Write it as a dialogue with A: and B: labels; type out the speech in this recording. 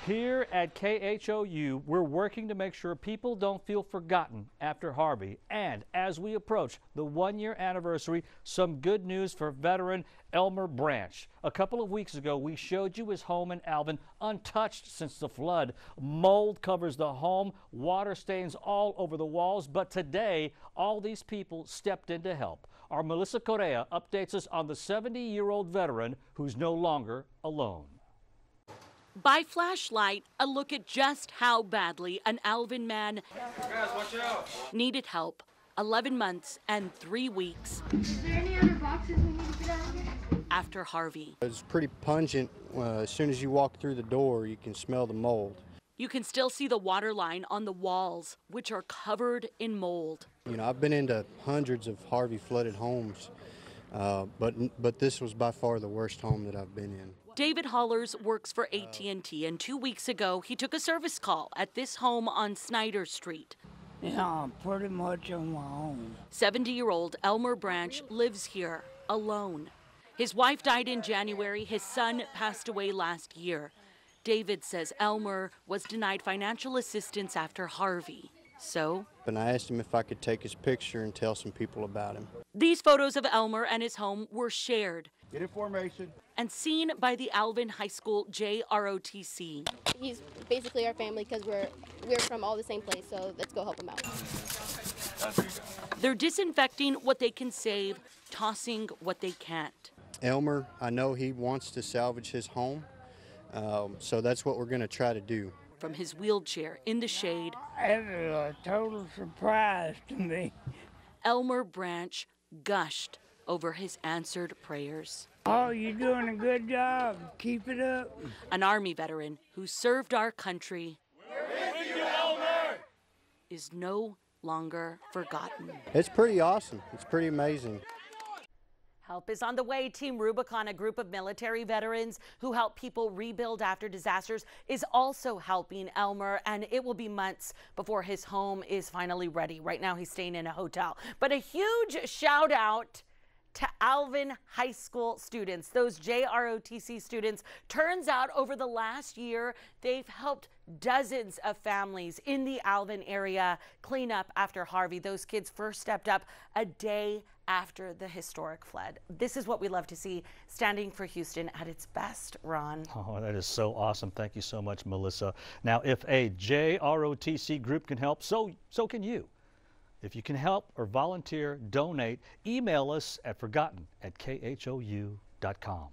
A: Here at KHOU, we're working to make sure people don't feel forgotten after Harvey. And as we approach the one-year anniversary, some good news for veteran Elmer Branch. A couple of weeks ago, we showed you his home in Alvin, untouched since the flood. Mold covers the home, water stains all over the walls, but today, all these people stepped in to help. Our Melissa Correa updates us on the 70-year-old veteran who's no longer alone.
B: By flashlight, a look at just how badly an Alvin man needed help. 11 months and 3 weeks
C: Is there any other boxes we need to get out of here?
B: After Harvey.
D: It's pretty pungent. As soon as you walk through the door, you can smell the mold.
B: You can still see the water line on the walls, which are covered in mold.
D: You know, I've been into hundreds of Harvey flooded homes, but this was by far the worst home that I've been in.
B: David Hollers works for AT&T, and 2 weeks ago, he took a service call at this home on Snyder Street.
E: Yeah, I'm pretty much on my own.
B: 70-year-old Elmer Branch lives here alone. His wife died in January. His son passed away last year. David says Elmer was denied financial assistance after Harvey. So?
D: And I asked him if I could take his picture and tell some people about him.
B: These photos of Elmer and his home were shared.
F: Get in formation.
B: And seen by the Alvin High School JROTC.
G: He's basically our family because we're from all the same place, so let's go help him out.
B: They're disinfecting what they can save, tossing what they can't.
D: Elmer, I know he wants to salvage his home, so that's what we're going to try to do.
B: From his wheelchair in the shade,
E: It was a total surprise to me.
B: Elmer Branch gushed over his answered prayers.
E: Oh, you're doing a good job. Keep it up.
B: An Army veteran who served our country is no longer forgotten.
D: It's pretty awesome. It's pretty amazing.
H: Help is on the way. Team Rubicon, a group of military veterans who help people rebuild after disasters, is also helping Elmer, and it will be months before his home is finally ready. Right now, he's staying in a hotel. But a huge shout out to Alvin High School students, those JROTC students. Turns out over the last year, they've helped dozens of families in the Alvin area clean up after Harvey. Those kids first stepped up a day after the historic flood. This is what we love to see, standing for Houston at its best, Ron.
A: Oh, that is so awesome. Thank you so much, Melissa. Now, if a JROTC group can help, so can you. If you can help or volunteer, donate, email us at forgotten@khou.com.